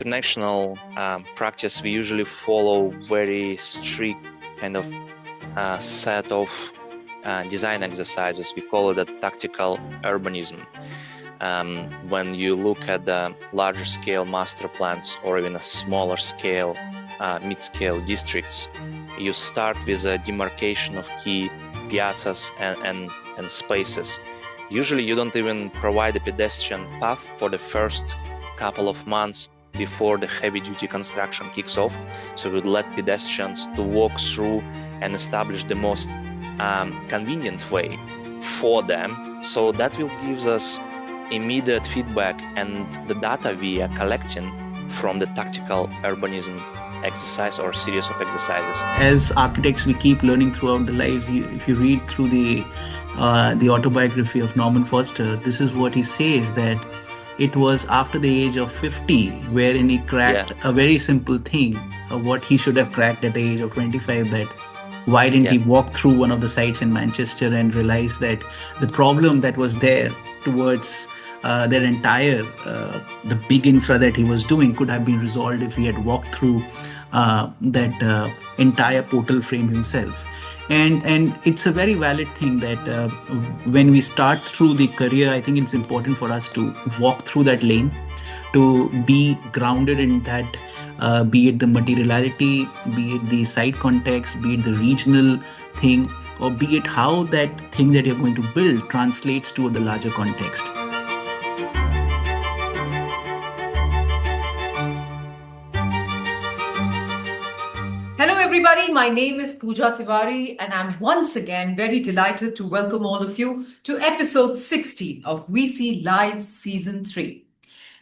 international practice, we usually follow very strict kind of set of design exercises. We call it a tactical urbanism. When you look at the larger scale master plans or even a smaller scale, mid-scale districts, you start with a demarcation of key piazzas and spaces. Usually you don't even provide a pedestrian path for the first couple of months before the heavy-duty construction kicks off. So we would let pedestrians to walk through and establish the most convenient way for them. So that will give us immediate feedback, and the data we are collecting from the tactical urbanism exercise or series of exercises. As architects, we keep learning throughout the lives. If you read through the autobiography of Norman Foster, this is what he says, that it was after the age of 50 wherein he cracked a very simple thing, what he should have cracked at the age of 25, that why didn't he walk through one of the sites in Manchester and realize that the problem that was there towards their entire, the big infra that he was doing could have been resolved if he had walked through that entire portal frame himself. And it's a very valid thing that when we start through the career, I think it's important for us to walk through that lane, to be grounded in that, be it the materiality, be it the site context, be it the regional thing, or be it how that thing that you're going to build translates to the larger context. Everybody, my name is Pooja Tiwari, and I'm once again very delighted to welcome all of you to episode 16 of VC Live Season 3.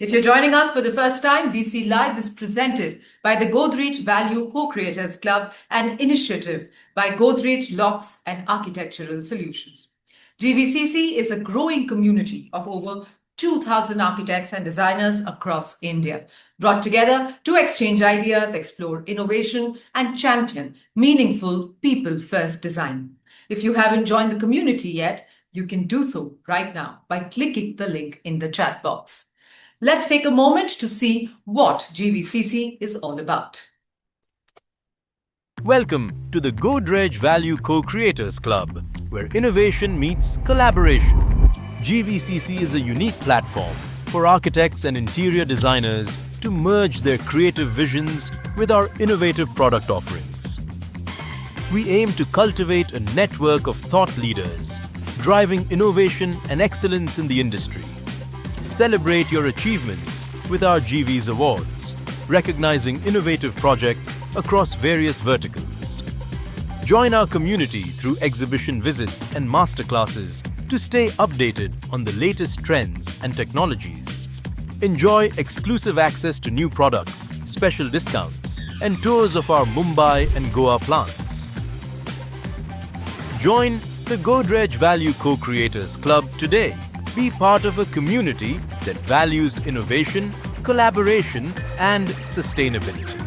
If you're joining us for the first time, VC Live is presented by the Godrej Value Co-Creators Club, an initiative by Godrej Locks and Architectural Solutions. GVCC is a growing community of over 2,000 architects and designers across India, brought together to exchange ideas, explore innovation, and champion meaningful people-first design. If you haven't joined the community yet, you can do so right now by clicking the link in the chat box. Let's take a moment to see what GVCC is all about. Welcome to the Godrej Value Co-Creators Club, where innovation meets collaboration. GVCC is a unique platform for architects and interior designers to merge their creative visions with our innovative product offerings. We aim to cultivate a network of thought leaders, driving innovation and excellence in the industry. Celebrate your achievements with our GV's Awards, recognizing innovative projects across various verticals. Join our community through exhibition visits and masterclasses to stay updated on the latest trends and technologies. Enjoy exclusive access to new products, special discounts, and tours of our Mumbai and Goa plants. Join the Godrej Value Co-Creators Club today. Be part of a community that values innovation, collaboration, and sustainability.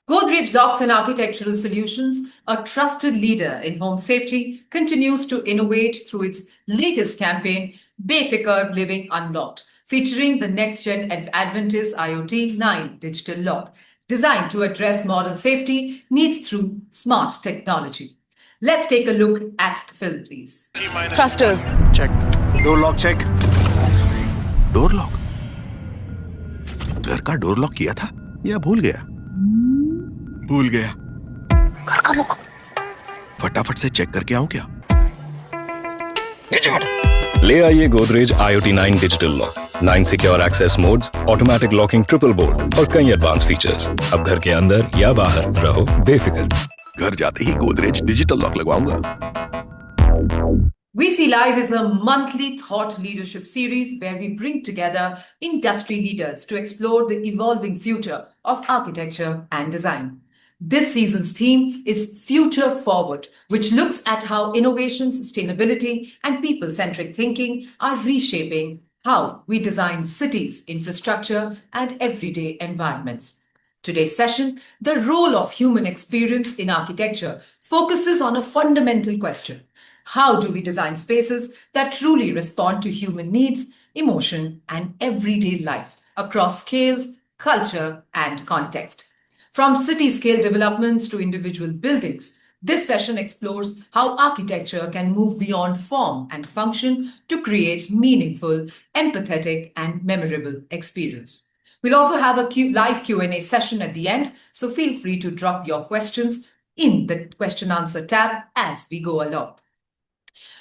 Godrej Locks and Architectural Solutions, a trusted leader in home safety, continues to innovate through its latest campaign, Befikar Living Unlocked, featuring the next-gen Adventist IoT 9 digital lock, designed to address modern safety needs through smart technology. Let's take a look at the film, please. Thrusters. Check. Door lock check. Door lock घर का door lock किया था या भूल गया घर का lock फटाफट से चेक करके आऊं क्या ले आइए Godrej IoT 9 digital lock 9 secure access modes automatic locking triple board और कई एडवांस फीचर्स अब घर के अंदर या बाहर रहो बेफिक्र घर जाते ही गोदरेज डिजिटल लॉक लगवाऊंगा VC Live is a monthly thought leadership series where we bring together industry leaders to explore the evolving future of architecture and design. This season's theme is Future Forward, which looks at how innovation, sustainability, and people-centric thinking are reshaping how we design cities, infrastructure, and everyday environments. Today's session, the role of human experience in architecture, focuses on a fundamental question. How do we design spaces that truly respond to human needs, emotion, and everyday life across scales, culture, and context. From city-scale developments to individual buildings, this session explores how architecture can move beyond form and function to create meaningful, empathetic, and memorable experience. We'll also have a live Q&A session at the end, so feel free to drop your questions in the question answer tab as we go along.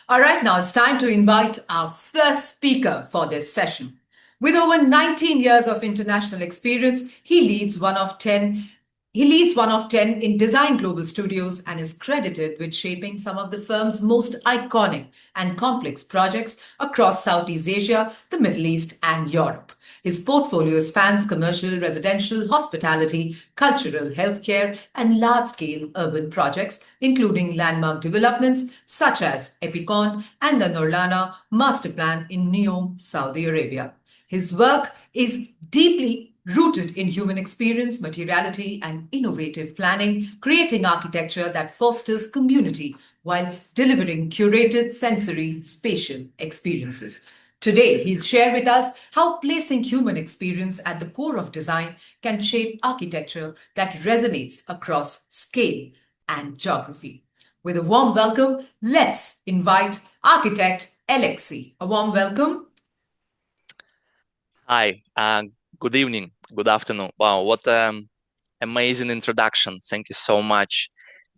All right, now it's time to invite our first speaker for this session. With over 19 years of international experience, he leads one of 10 in Design Global Studios and is credited with shaping some of the firm's most iconic and complex projects across Southeast Asia, the Middle East, and Europe. His portfolio spans commercial, residential, hospitality, cultural, healthcare, and large-scale urban projects, including landmark developments such as Epicon and the Norlana Masterplan in Neom, Saudi Arabia. His work is deeply rooted in human experience, materiality, and innovative planning, creating architecture that fosters community while delivering curated sensory spatial experiences. Today, he'll share with us how placing human experience at the core of design can shape architecture that resonates across scale and geography. With a warm welcome, let's invite architect Alexey. A warm welcome. Hi, good evening, good afternoon. Wow, what amazing introduction. Thank you so much.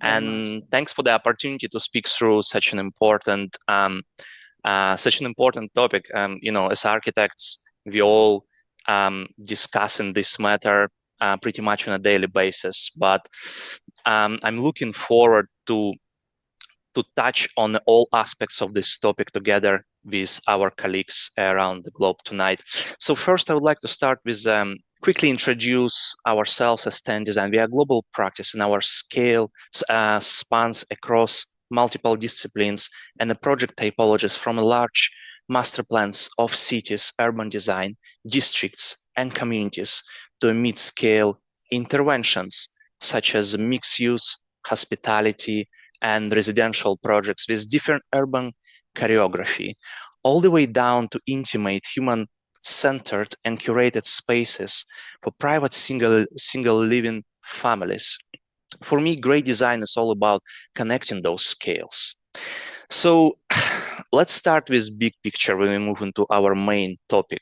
Thanks for the opportunity to speak through such an important topic. As architects, we all discussing this matter pretty much on a daily basis. But I'm looking forward to touch on all aspects of this topic together with our colleagues around the globe tonight. So first, I would like to start with quickly introduce ourselves as TEN Design. We are a global practice, and our scale spans across multiple disciplines and the project typologies, from large master plans of cities, urban design, districts, and communities to mid-scale interventions such as mixed use, hospitality, and residential projects with different urban choreography, all the way down to intimate, human-centered and curated spaces for private single living families. For me, great design is all about connecting those scales. So let's start with big picture when we move into our main topic.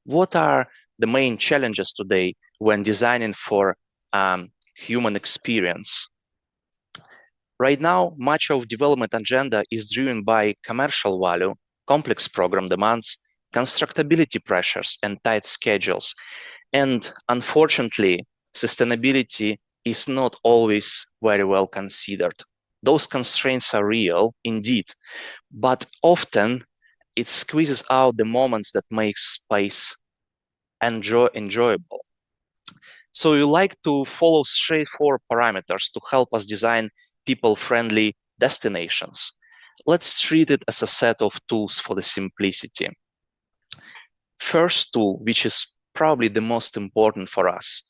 What are the main challenges today when designing for human experience? Right now, much of development agenda is driven by commercial value, complex program demands, constructability pressures, and tight schedules. And unfortunately, sustainability is not always very well considered. Those constraints are real, indeed, but often it squeezes out the moments that make space enjoyable. So we like to follow straightforward parameters to help us design people-friendly destinations. Let's treat it as a set of tools for the simplicity. First tool, which is probably the most important for us,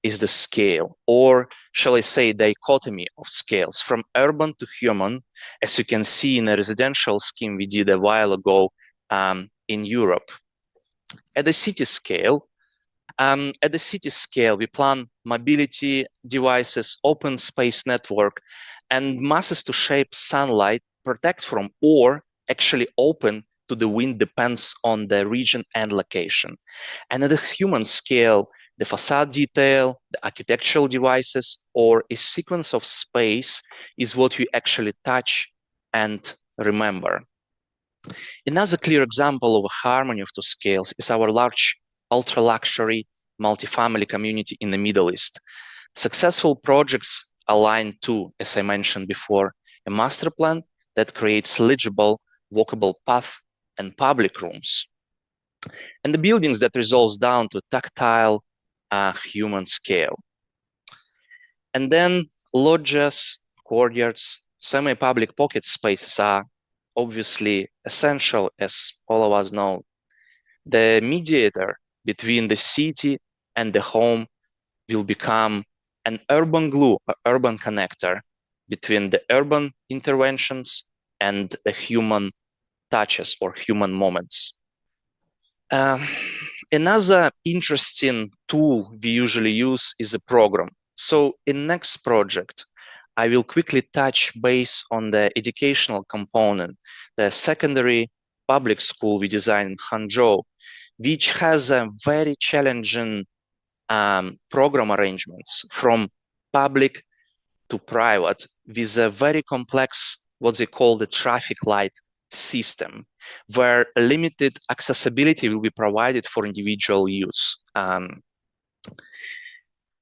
is the scale, or shall I say dichotomy of scales, from urban to human, as you can see in a residential scheme we did a while ago in Europe. At the city scale, we plan mobility devices, open space network, and masses to shape sunlight, protect from, or actually open to the wind, depends on the region and location. And at the human scale, the facade detail, the architectural devices, or a sequence of space is what you actually touch and remember. Another clear example of a harmony of two scales is our large ultra-luxury multifamily community in the Middle East. Successful projects align to, as I mentioned before, a master plan that creates legible, walkable path and public rooms. And the buildings that resolves down to tactile human scale. And then lodges, courtyards, semi-public pocket spaces are obviously essential, as all of us know. The mediator between the city and the home will become an urban glue, an urban connector between the urban interventions and the human touches or human moments. Um, Another interesting tool we usually use is a program. So in next project, I will quickly touch base on the educational component, the secondary public school we designed in Hangzhou, which has a very challenging program arrangements from public to private with a very complex, what they call the traffic light system, where limited accessibility will be provided for individual use.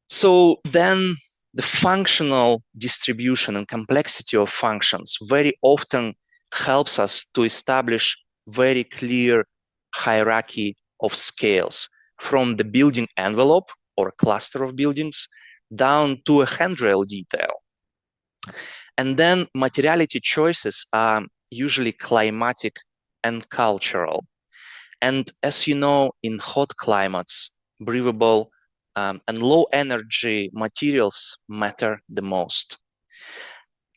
So then the functional distribution and complexity of functions very often helps us to establish very clear hierarchy of scales from the building envelope or cluster of buildings down to a handrail detail. And then materiality choices are usually climatic and cultural. And as you know, in hot climates, breathable and low energy materials matter the most.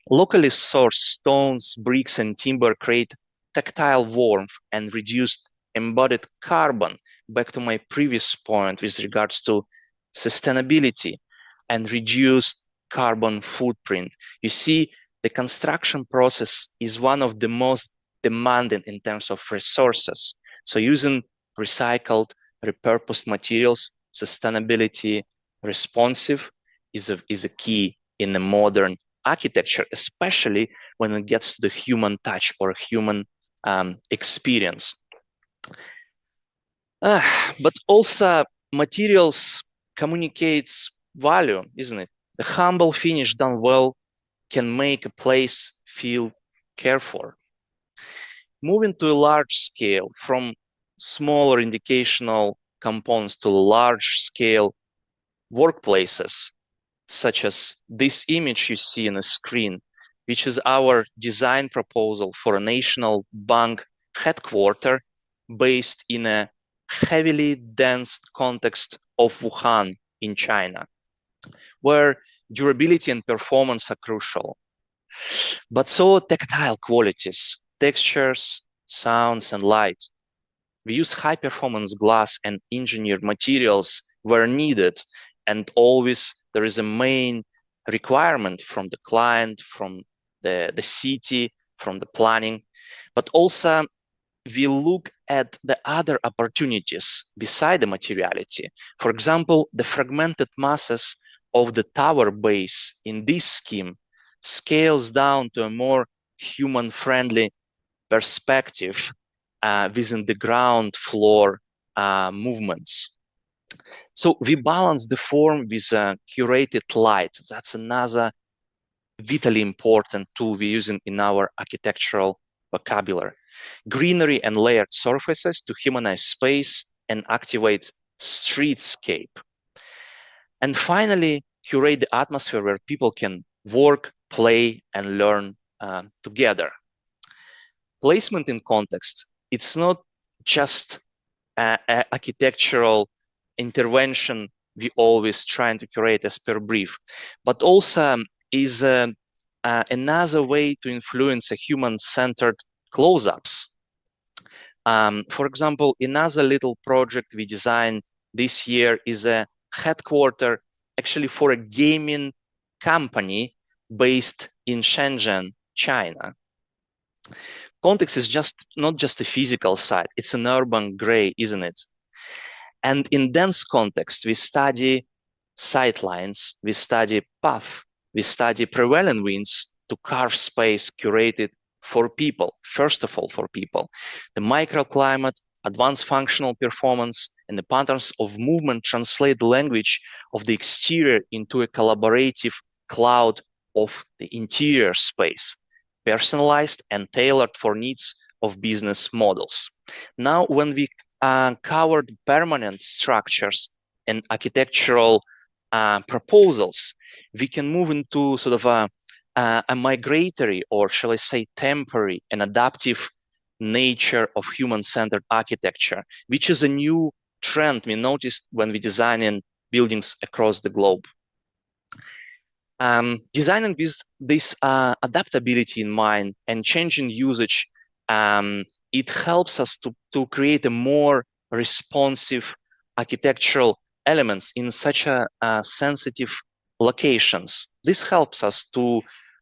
Locally sourced stones, bricks, and timber create tactile warmth and reduced embodied carbon. Back to my previous point with regards to sustainability and reduced carbon footprint. You see, the construction process is one of the most demanding in terms of resources. So using recycled, repurposed materials, sustainability responsive is a key in the modern architecture, especially when it gets to the human touch or human experience. But also materials communicates value, isn't it? The humble finish done well can make a place feel cared for. Moving to a large scale from smaller indicational components to large scale workplaces, such as this image you see on the screen, which is our design proposal for a national bank headquarters based in a heavily dense context of Wuhan in China, where durability and performance are crucial. But so tactile qualities, textures, sounds, and light. We use high-performance glass and engineered materials where needed, and always there is a main requirement from the client, from the city, from the planning, but also we look at the other opportunities beside the materiality. For example, the fragmented masses of the tower base in this scheme scales down to a more human-friendly perspective within the ground floor movements. So we balance the form with curated light. That's another vitally important tool we use in our architectural vocabulary. Greenery and layered surfaces to humanize space and activate streetscape. And finally, curate the atmosphere where people can work, play, and learn together. Placement in context, it's not just an architectural intervention we always trying to curate as per brief, but also is another way to influence a human-centered close-ups. For example, another little project we designed this year is a headquarter actually for a gaming company based in Shenzhen, China. Context is not just a physical site, it's an urban gray, isn't it? And in dense context, we study sightlines, we study path, we study prevalent winds to carve space curated for people, first of all for people. The microclimate, advanced functional performance, and the patterns of movement translate the language of the exterior into a collaborative cloud of the interior space, personalized and tailored for needs of business models. Now, when we covered permanent structures and architectural proposals, we can move into sort of a migratory, or shall I say temporary and adaptive nature of human-centered architecture, which is a new trend we noticed when we designing buildings across the globe. Designing with this adaptability in mind and changing usage, it helps us to create a more responsive architectural elements in such a sensitive locations. This helps us to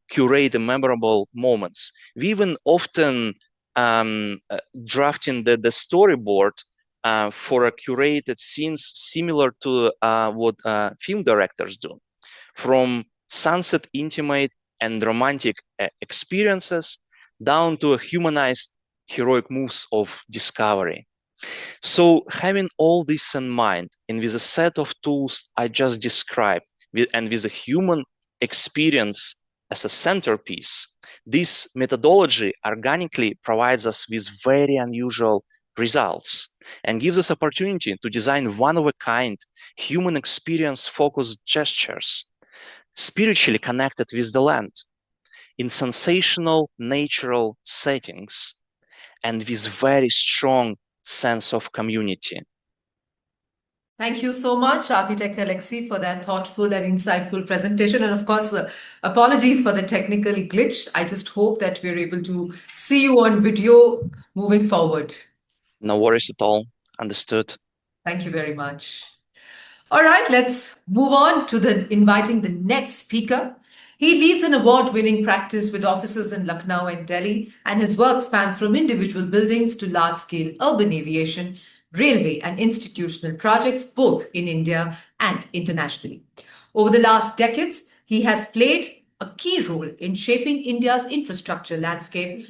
curate the memorable moments. We even often drafting the storyboard for a curated scenes similar to what film directors do, from sunset intimate and romantic experiences down to a humanized heroic moves of discovery. So having all this in mind and with a set of tools I just described and with a human experience as a centerpiece, this methodology organically provides us with very unusual results and gives us opportunity to design one-of-a-kind human experience-focused gestures, spiritually connected with the land, in sensational natural settings, and with very strong sense of community. Thank you so much, Architect Alexey, for that thoughtful and insightful presentation. And of course, apologies for the technical glitch. I just hope that we're able to see you on video moving forward. No worries at all. Understood. Thank you very much. All right, let's move on to inviting the next speaker. He leads an award-winning practice with offices in Lucknow and Delhi, and his work spans from individual buildings to large-scale urban aviation, railway and institutional projects, both in India and internationally. Over the last decades, he has played a key role in shaping India's infrastructure landscape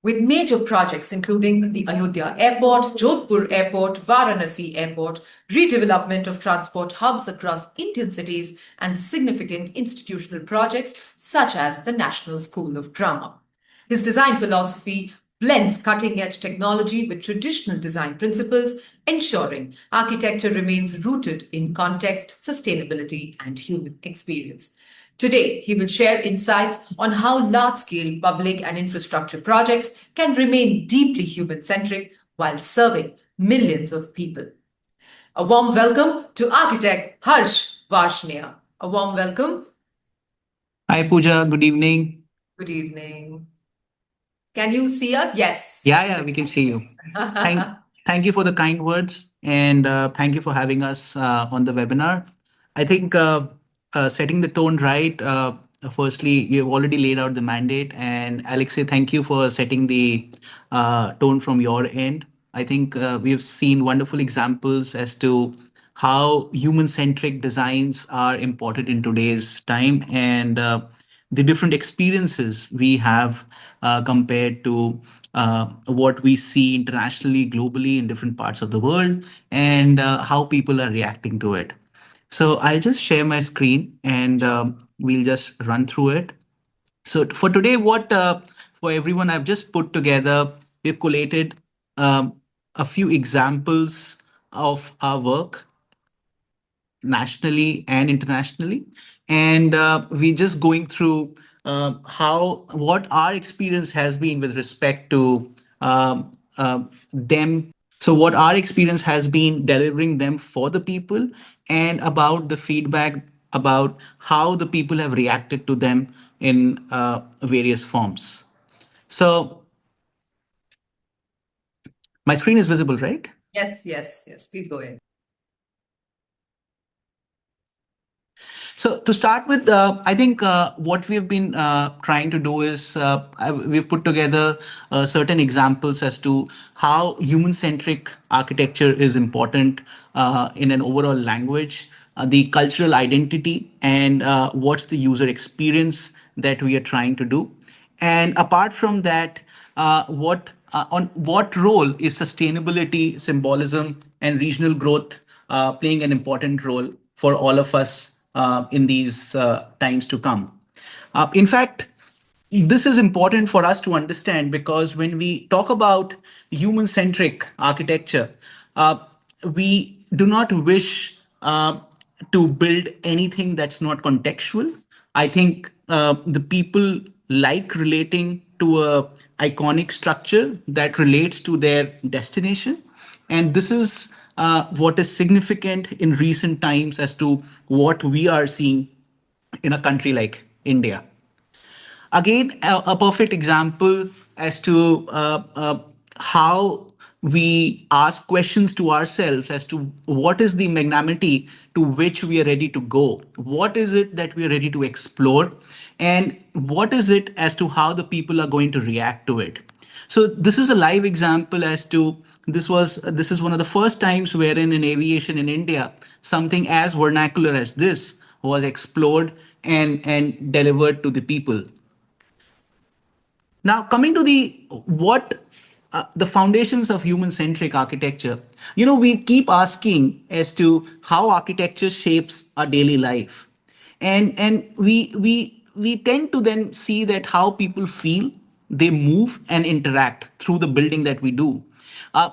with major projects including the Ayodhya Airport, Jodhpur Airport, Varanasi Airport, redevelopment of transport hubs across Indian cities, and significant institutional projects such as the National School of Drama. His design philosophy blends cutting-edge technology with traditional design principles, ensuring architecture remains rooted in context, sustainability, and human experience. Today, he will share insights on how large-scale public and infrastructure projects can remain deeply human-centric while serving millions of people. A warm welcome to architect Harsh Varshneya. A warm welcome. Hi, Pooja. Good evening. Good evening. Can you see us? Yes. Yeah, we can see you. Thank you for the kind words, and thank you for having us on the webinar. I think setting the tone right. Firstly, you've already laid out the mandate, and Alexey, thank you for setting the tone from your end. I think we've seen wonderful examples as to how human-centric designs are important in today's time, and the different experiences we have compared to what we see internationally, globally, in different parts of the world, and how people are reacting to it. So I'll just share my screen and we'll just run through it. So for today, for everyone, I've just put together, we've collated a few examples of our work nationally and internationally. And we're just going through what our experience has been with respect to them. So what our experience has been delivering them for the people, and about the feedback about how the people have reacted to them in various forms. So my screen is visible, right? Yes. Please go ahead. So to start with, I think what we've been trying to do is we've put together certain examples as to how human-centric architecture is important in an overall language, the cultural identity, and what's the user experience that we are trying to do. And apart from that, on what role is sustainability, symbolism, and regional growth playing an important role for all of us in these times to come. In fact, this is important for us to understand because when we talk about human-centric architecture, we do not wish to build anything that's not contextual. I think the people like relating to a iconic structure that relates to their destination. And this is what is significant in recent times as to what we are seeing in a country like India. Again, a perfect example as to how we ask questions to ourselves as to what is the magnanimity to which we are ready to go, what is it that we are ready to explore, and what is it as to how the people are going to react to it. So this is a live example as to this is one of the first times wherein in aviation in India something as vernacular as this was explored and delivered to the people. Now, coming to the foundations of human-centric architecture, we keep asking as to how architecture shapes our daily life, and we tend to then see that how people feel, they move and interact through the building that we do.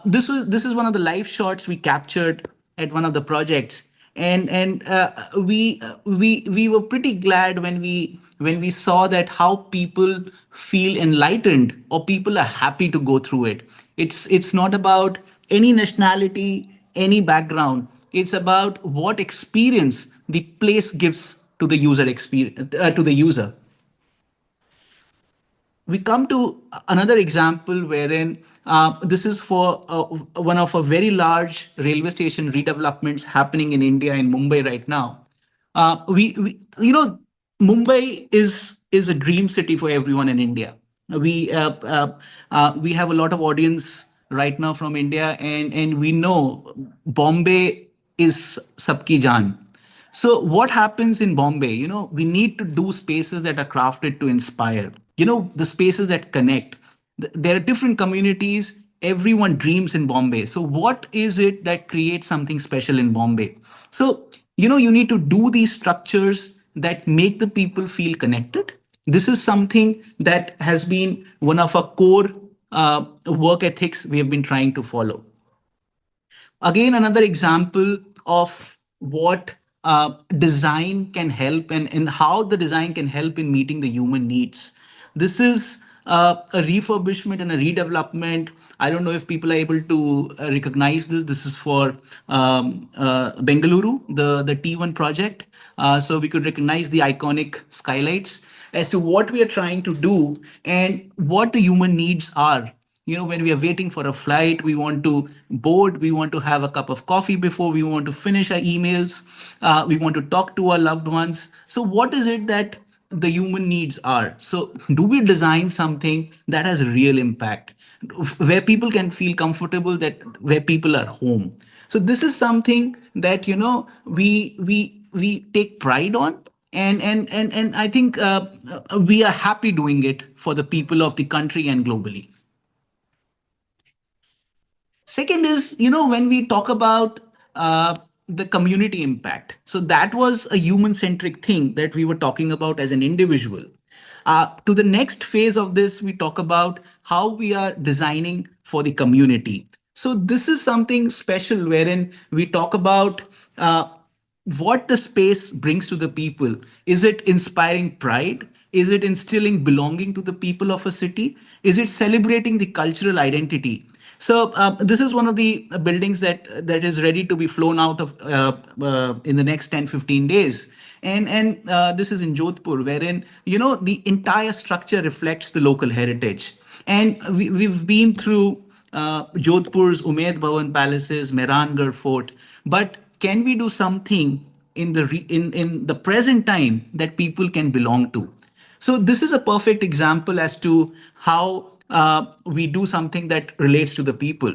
This is one of the live shots we captured at one of the projects, and we were pretty glad when we saw that how people feel enlightened or people are happy to go through it. It's not about any nationality, any background. It's about what experience the place gives to the user experience to the user. We come to another example wherein this is for one of a very large railway station redevelopments happening in India in Mumbai right now. We Mumbai is a dream city for everyone in India. We have a lot of audience right now from India, and we know Bombay is sabki jaan. So what happens in Bombay? We need to do spaces that are crafted to inspire. The spaces that connect. There are different communities. Everyone dreams in Bombay. So what is it that creates something special in Bombay? So, you need to do these structures that make the people feel connected. This is something that has been one of our core work ethics we have been trying to follow. Again, another example of what design can help, and how the design can help in meeting the human needs. This is a refurbishment and a redevelopment. I don't know if people are able to recognize this. This is for Bengaluru, the T1 project. So we could recognize the iconic skylights as to what we are trying to do and what the human needs are. When we are waiting for a flight, we want to board, we want to have a cup of coffee before we want to finish our emails, we want to talk to our loved ones. So what is it that the human needs are? So do we design something that has real impact, where people can feel comfortable, that where people are home? So this is something that we take pride on, and I think we are happy doing it for the people of the country and globally. Second is, when we talk about the community impact. So that was a human centric thing that we were talking about as an individual. To the next phase of this, we talk about how we are designing for the community. So this is something special wherein we talk about what the space brings to the people. Is it inspiring pride? Is it instilling belonging to the people of a city? Is it celebrating the cultural identity? So this is one of the buildings that is ready to be flown out of in the next 10-15 days. And this is in Jodhpur, wherein the entire structure reflects the local heritage. And we've been through Jodhpur's Umaid Bhawan palaces, Mehrangarh Fort, but can we do something in the present time that people can belong to? So this is a perfect example as to how we do something that relates to the people.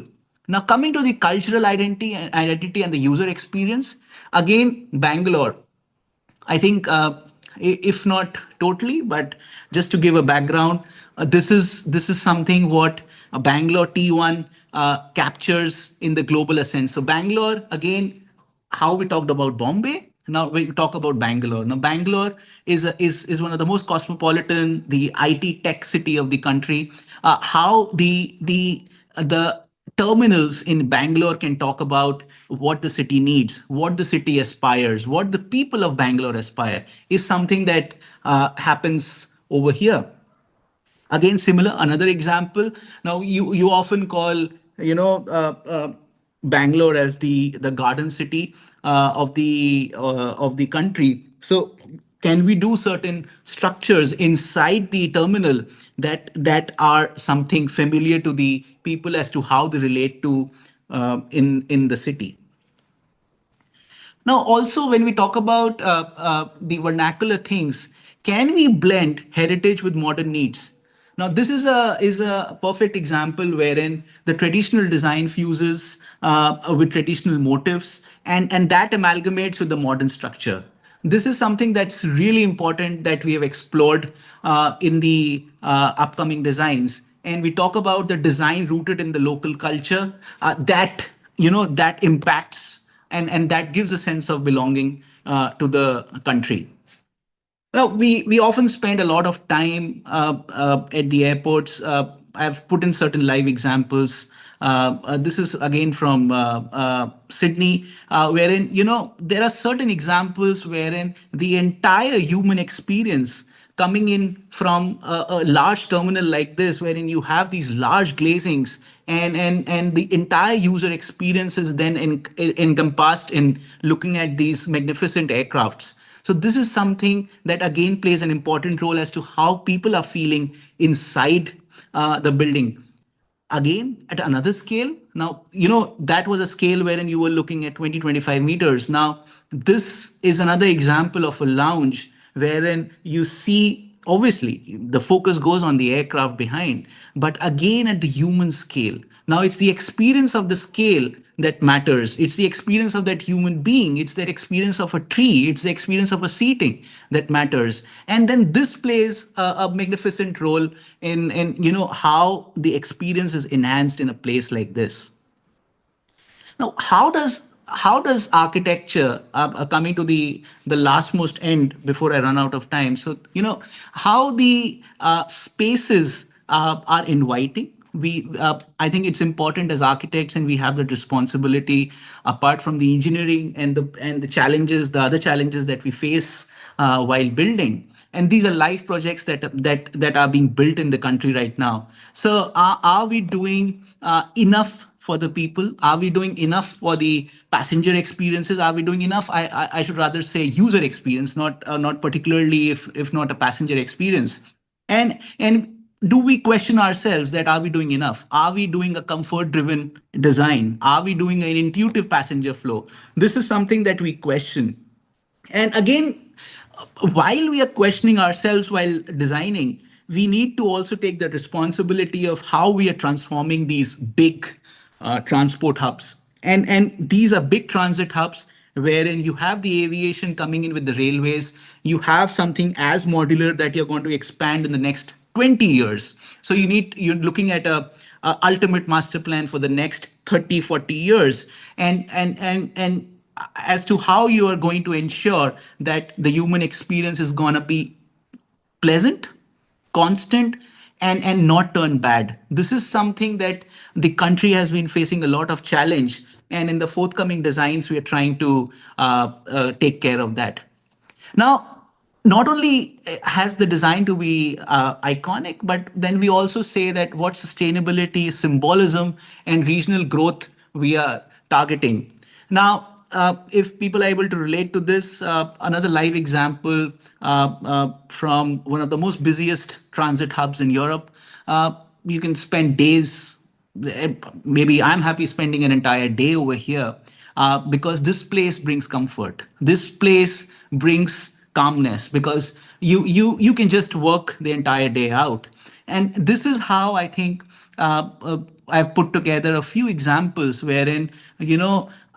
Now, coming to the cultural identity and the user experience, again, Bangalore. I think, if not totally, but just to give a background, this is something what Bangalore T1 captures in the global sense. So Bangalore, again, how we talked about Bombay. Now we talk about Bangalore. Now Bangalore is one of the most cosmopolitan, the IT tech city of the country. How the terminals in Bangalore can talk about what the city needs, what the city aspires, what the people of Bangalore aspire, is something that happens over here. Again, similar, another example. Now, you often call, Bangalore as the garden city of the country. So Can we do certain structures inside the terminal that are something familiar to the people as to how they relate to in the city? Now, also when we talk about the vernacular things, can we blend heritage with modern needs? Now, this is a perfect example wherein the traditional design fuses with traditional motifs, and that amalgamates with the modern structure. This is something that's really important that we have explored in the upcoming designs. And we talk about the design rooted in the local culture that that impacts and that gives a sense of belonging to the country. Now, we often spend a lot of time at the airports. I've put in certain live examples. This is again from Sydney, wherein there are certain examples wherein the entire human experience coming in from a large terminal like this, wherein you have these large glazings, and the entire user experience is then encompassed in looking at these magnificent aircrafts. So this is something that again plays an important role as to how people are feeling inside the building. Again, at another scale, now, that was a scale wherein you were looking at 20, 25 meters. Now, this is another example of a lounge wherein you see, obviously, the focus goes on the aircraft behind, but again, at the human scale. Now, it's the experience of the scale that matters. It's the experience of that human being. It's that experience of a tree. It's the experience of a seating that matters. And then this plays a magnificent role in how the experience is enhanced in a place like this. Now, how does architecture, coming to the last most end before I run out of time? So how the spaces are inviting. I think it's important as architects, and we have that responsibility. Apart from the engineering and the challenges, the other challenges that we face while building. And these are live projects that are being built in the country right now. So are we doing enough for the people? Are we doing enough for the passenger experiences? Are we doing enough? I should rather say user experience, not particularly if not a passenger experience. And do we question ourselves that are we doing enough? Are we doing a comfort driven design? Are we doing an intuitive passenger flow? This is something that we question. And again, while we are questioning ourselves while designing, we need to also take the responsibility of how we are transforming these big transport hubs. And these are big transit hubs wherein you have the aviation coming in with the railways. You have something as modular that you're going to expand in the next 20 years. So you're looking at a ultimate master plan for the next 30, 40 years. And as to how you are going to ensure that the human experience is going to be pleasant, constant, and not turn bad. This is something that the country has been facing a lot of challenge. And in the forthcoming designs, we are trying to take care of that. Now, not only has the design to be iconic, but then we also say that what sustainability, symbolism, and regional growth we are targeting. Now, if people are able to relate to this, another live example from one of the most busiest transit hubs in Europe, you can spend days. Maybe I'm happy spending an entire day over here because this place brings comfort. This place brings calmness because you can just work the entire day out. And this is how I think I've put together a few examples wherein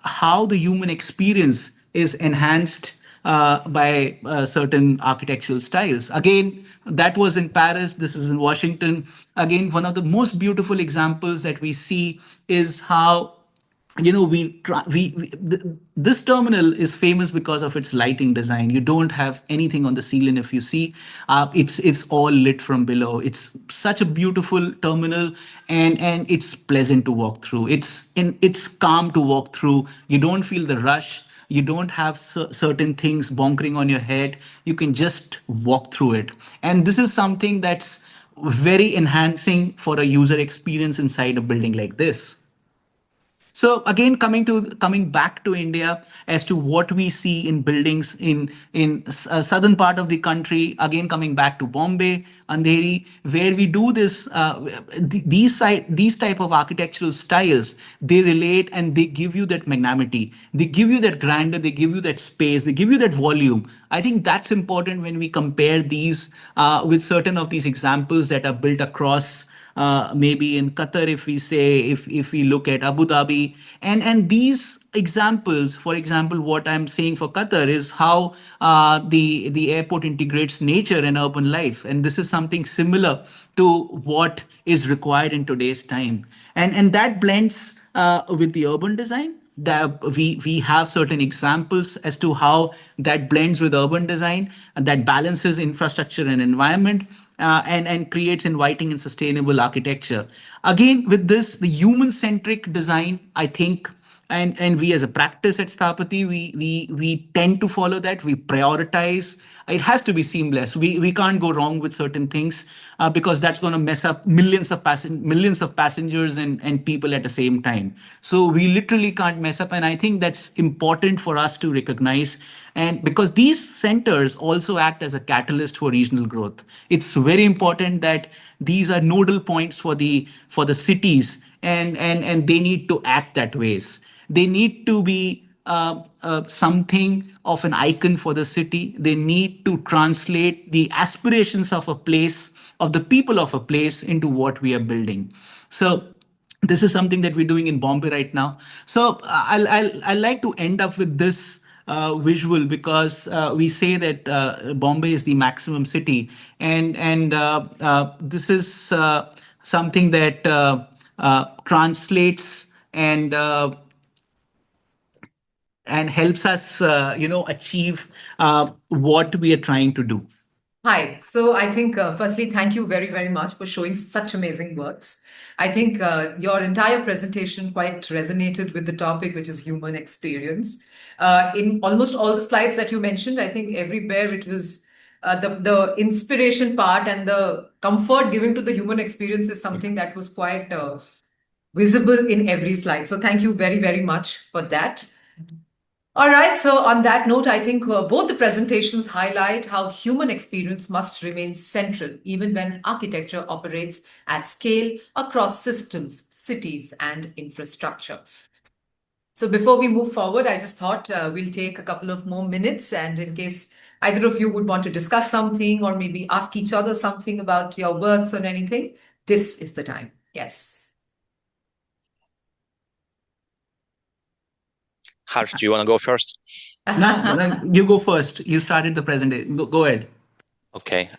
how the human experience is enhanced by certain architectural styles. Again, that was in Paris. This is in Washington. Again, one of the most beautiful examples that we see is how this terminal is famous because of its lighting design. You don't have anything on the ceiling. If you see, it's all lit from below. It's such a beautiful terminal, and it's pleasant to walk through. It's calm to walk through. You don't feel the rush. You don't have certain things bonkering on your head. You can just walk through it. And this is something that's very enhancing for a user experience inside a building like this. So again, coming back to India as to what we see in buildings in southern part of the country. Again, coming back to Bombay, Andheri, where we do this. These type of architectural styles, they relate and they give you that magnanimity. They give you that grandeur. They give you that space. They give you that volume. I think that's important when we compare these with certain of these examples that are built across maybe in Qatar, if we say, if we look at Abu Dhabi, and these examples, for example, what I'm saying for Qatar is how the airport integrates nature and urban life, and this is something similar to what is required in today's time, and that blends with the urban design. That we have certain examples as to how that blends with urban design and that balances infrastructure and environment, and creates inviting and sustainable architecture. Again, with this, the human-centric design, I think, and we as a practice at Sthapati, we tend to follow that. We prioritize. It has to be seamless. We can't go wrong with certain things because that's going to mess up millions of passengers and people at the same time. So we literally can't mess up, and I think that's important for us to recognize. And because these centers also act as a catalyst for regional growth, it's very important that these are nodal points for the cities, and they need to act that ways. They need to be something of an icon for the city. They need to translate the aspirations of a place, of the people of a place, into what we are building. So this is something that we're doing in Bombay right now. So I'll like to end up with this visual, because we say that Bombay is the maximum city, and this is something that translates and helps us, achieve what we are trying to do. Hi. So I think, firstly, thank you very, very much for showing such amazing works. I think your entire presentation quite resonated with the topic, which is human experience. In almost all the slides that you mentioned, I think everywhere it was the inspiration part and the comfort giving to the human experience is something that was quite visible in every slide. So thank you very, very much for that. All right, so on that note, I think both the presentations highlight how human experience must remain central even when architecture operates at scale across systems, cities, and infrastructure. So before we move forward, I just thought we'll take a couple of more minutes, and in case either of you would want to discuss something or maybe ask each other something about your works or anything, this is the time. Yes. Harsh, do you want to go first? No, you go first. You started the presentation. Go ahead. Okay.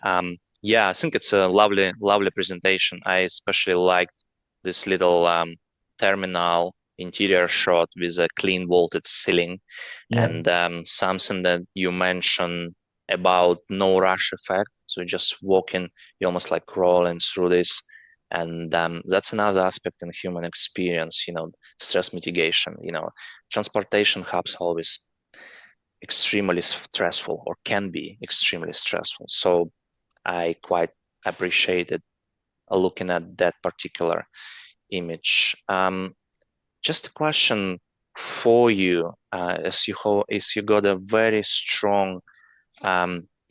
Yeah, I think it's a lovely presentation. I especially liked this little terminal interior shot with a clean vaulted ceiling, and something that you mentioned about no rush effect. So just walking, you're almost like crawling through this. And that's another aspect in human experience, stress mitigation. Transportation hubs always extremely stressful, or can be extremely stressful. So I quite appreciated looking at that particular image. Just a question for you, as you got a very strong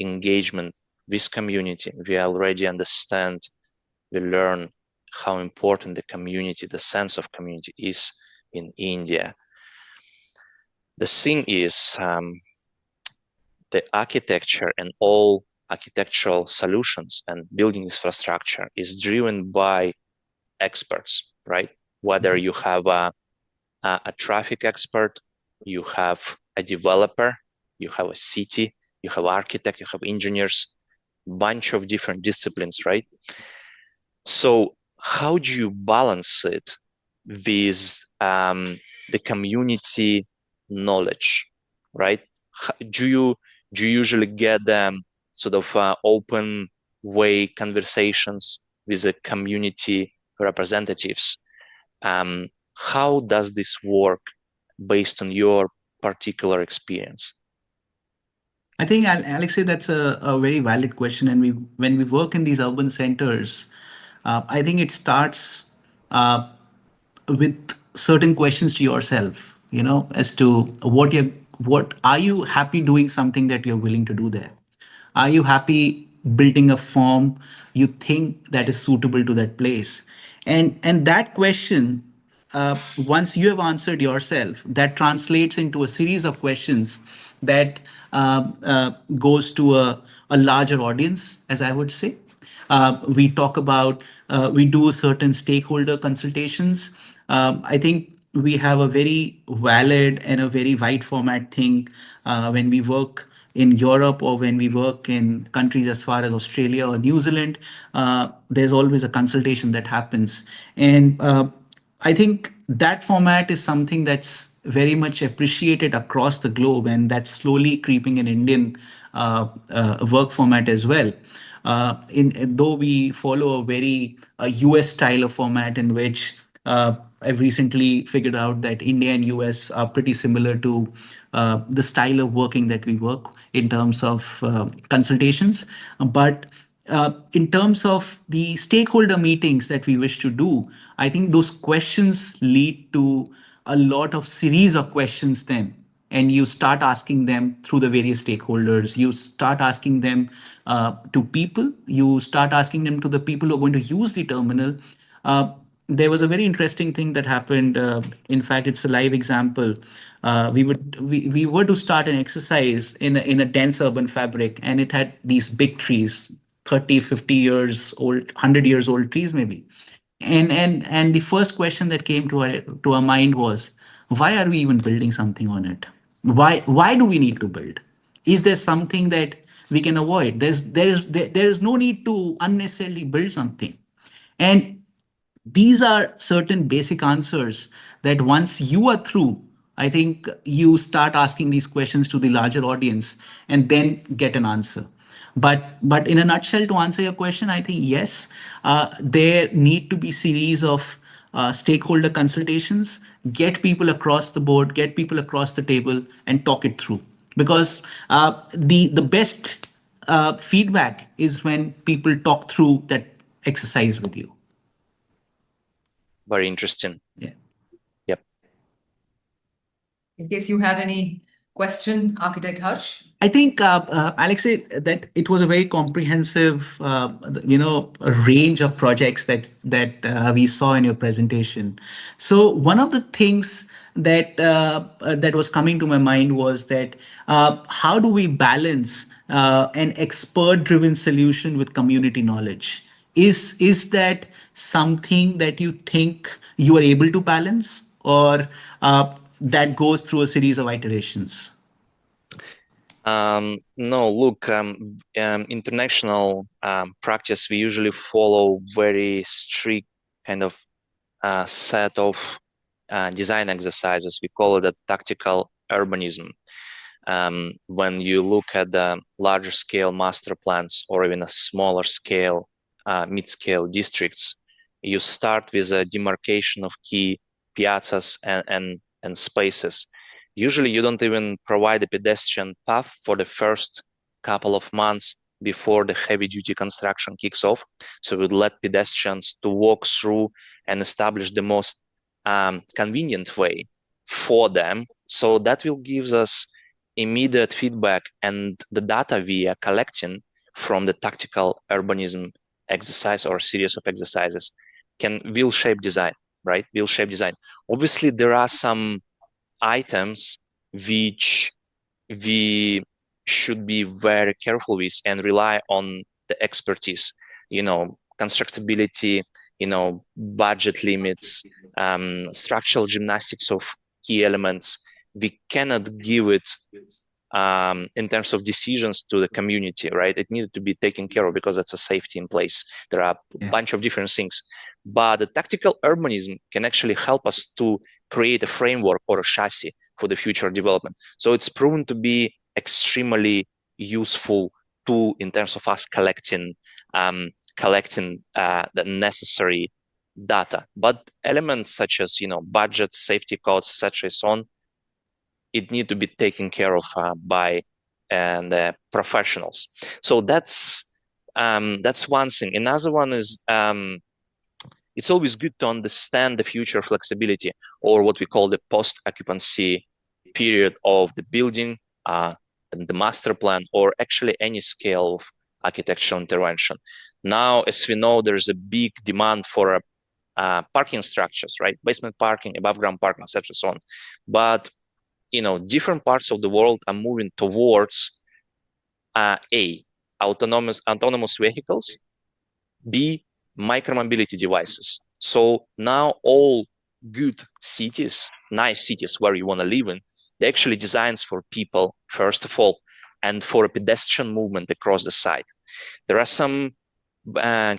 engagement with community. We already understand, we learn how important the community, the sense of community is in India. The thing is, the architecture and all architectural solutions and building infrastructure is driven by experts, right? Whether you have a traffic expert, you have a developer, you have a city, you have architect, you have engineers, bunch of different disciplines, right? So how do you balance it with the community knowledge, right? Do you usually get sort of open way conversations with the community representatives? How does this work based on your particular experience? I think, Alexey, that's a very valid question. And when we work in these urban centers, I think it starts with certain questions to yourself, as to what are you happy doing something that you're willing to do there? Are you happy building a form you think that is suitable to that place? And that question, once you have answered yourself, that translates into a series of questions that goes to a larger audience, as I would say. We talk about, we do certain stakeholder consultations. I think we have a very valid and a very wide format thing when we work in Europe or when we work in countries as far as Australia or New Zealand. There's always a consultation that happens. And I think that format is something that's very much appreciated across the globe, and that's slowly creeping in Indian work format as well. Though we follow a very US style of format in which I've recently figured out that India and US are pretty similar to the style of working that we work in terms of consultations. But in terms of the stakeholder meetings that we wish to do, I think those questions lead to a lot of series of questions then. And you start asking them through the various stakeholders. You start asking them to people. You start asking them to the people who are going to use the terminal. There was a very interesting thing that happened. In fact, it's a live example. We were to start an exercise in a dense urban fabric, and it had these big trees, 30, 50 years old, 100 years old trees maybe. And the first question that came to our mind was, why are we even building something on it? Why do we need to build? Is there something that we can avoid? There is no need to unnecessarily build something. And these are certain basic answers that once you are through, I think you start asking these questions to the larger audience and then get an answer. But in a nutshell, to answer your question, I think yes, there need to be series of stakeholder consultations, get people across the board, get people across the table, and talk it through. Because the best feedback is when people talk through that exercise with you. Very interesting. Yeah. Yep. In case you have any question, Architect Harsh. I think, Alexey, that it was a very comprehensive, a range of projects that we saw in your presentation. So one of the things that was coming to my mind was that how do we balance an expert-driven solution with community knowledge? Is that something that you think you are able to balance, or that goes through a series of iterations? No, look, international practice, we usually follow very strict kind of set of design exercises. We call it a tactical urbanism. When you look at the larger scale master plans or even a smaller scale, mid-scale districts, you start with a demarcation of key piazzas and spaces. Usually you don't even provide a pedestrian path for the first couple of months before the heavy duty construction kicks off. So we'd let pedestrians to walk through and establish the most convenient way for them. So that will give us immediate feedback, and the data we are collecting from the tactical urbanism exercise or series of exercises will shape design, right? Will shape design. Obviously, there are some items which we should be very careful with and rely on the expertise, constructability, budget limits, structural gymnastics of key elements. We cannot give it in terms of decisions to the community, right? It needed to be taken care of because that's a safety in place. There are a bunch of different things. But the tactical urbanism can actually help us to create a framework or a chassis for the future development. So it's proven to be extremely useful tool in terms of us collecting the necessary data. But elements such as budget, safety codes, etc., so on, it need to be taken care of by the professionals. So that's one thing. Another one is it's always good to understand the future flexibility, or what we call the post-occupancy period of the building, the master plan, or actually any scale of architectural intervention. Now, as we know, there's a big demand for parking structures, right? Basement parking, above ground parking, etc., so on. But different parts of the world are moving towards autonomous vehicles, B, micromobility devices. So now all good cities, nice cities where you want to live in, they're actually designed for people, first of all, and for a pedestrian movement across the site. There are some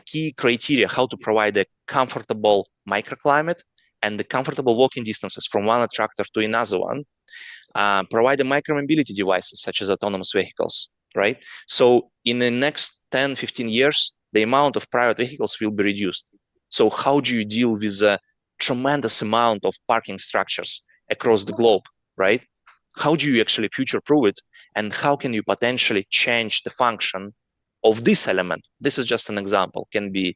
key criteria how to provide a comfortable microclimate and the comfortable walking distances from one attractor to another one. Provide a micromobility devices such as autonomous vehicles, right? So in the next 10, 15 years, the amount of private vehicles will be reduced. So how do you deal with a tremendous amount of parking structures across the globe, right? How do you actually future-proof it? And how can you potentially change the function of this element? This is just an example. Can be,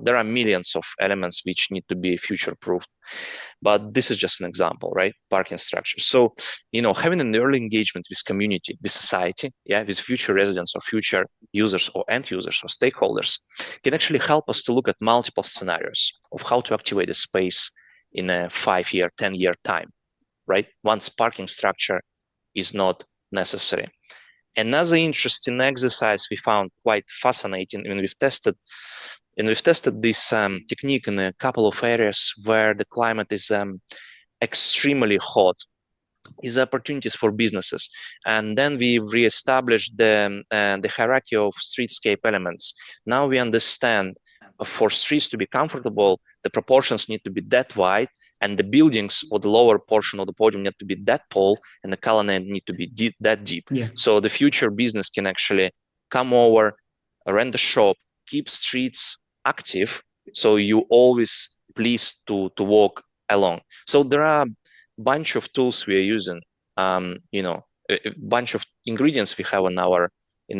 there are millions of elements which need to be future-proofed. But this is just an example, right? Parking structure. So, having an early engagement with community, with society, with future residents or future users or end users or stakeholders can actually help us to look at multiple scenarios of how to activate a space in a 5-year, 10-year time, right? Once parking structure is not necessary. Another interesting exercise we found quite fascinating, and we've tested this technique in a couple of areas where the climate is extremely hot, is opportunities for businesses. And then we reestablished the hierarchy of streetscape elements. Now we understand for streets to be comfortable, the proportions need to be that wide, and the buildings or the lower portion of the podium need to be that tall, and the colonnade need to be that deep. Yeah. So the future business can actually come over, rent a shop, keep streets active, so you always pleased to walk along. So there are a bunch of tools we are using, a bunch of ingredients we have in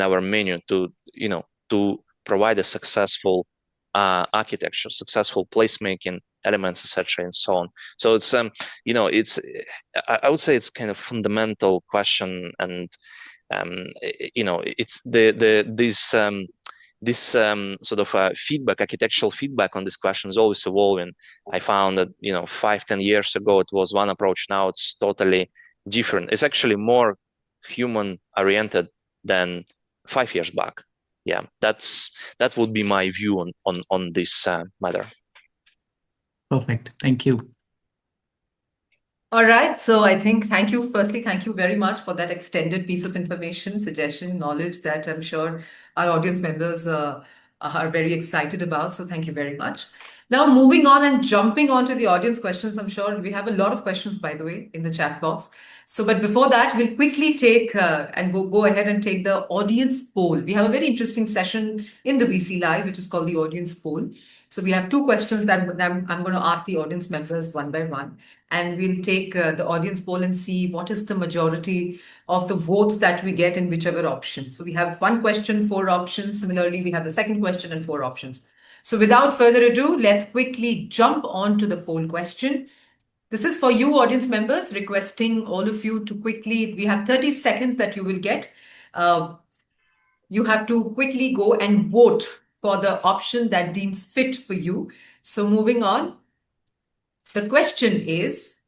our menu to provide a successful architecture, successful placemaking elements, etc., and so on. So it's I would say it's kind of fundamental question, and it's this sort of feedback, architectural feedback on this question is always evolving. I found that 5-10 years ago it was one approach. Now it's totally different. It's actually more human oriented than 5 years back. Yeah, that would be my view on this matter. Perfect. Thank you. All right. So I think, thank you very much for that extended piece of information, suggestion, knowledge that I'm sure our audience members are very excited about. So thank you very much. Now, moving on and jumping onto the audience questions, I'm sure we have a lot of questions, by the way, in the chat box. So, but before that, we'll quickly take and go ahead and take the audience poll. We have a very interesting session in the VC Live, which is called the audience poll. So we have 2 questions that I'm going to ask the audience members one by one, and we'll take the audience poll and see what is the majority of the votes that we get in whichever option. So we have 1 question, 4 options. Similarly, we have the second question and 4 options. So without further ado, let's quickly jump on to the poll question. This is for you, audience members, requesting all of you to quickly, we have 30 seconds that you will get. You have to quickly go and vote for the option that deems fit for you. So moving on, the question is,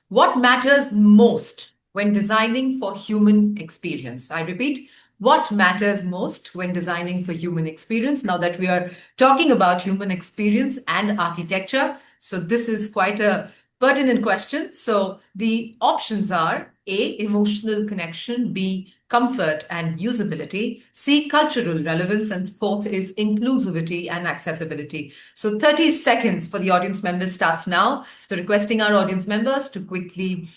what matters most when designing for human experience? I repeat, what matters most when designing for human experience? Now that we are talking about human experience and architecture, so this is quite a pertinent question. So the options are A, emotional connection, B, comfort and usability, C, cultural relevance, and 4th is inclusivity and accessibility. So 30 seconds for the audience members starts now. So requesting our audience members to quickly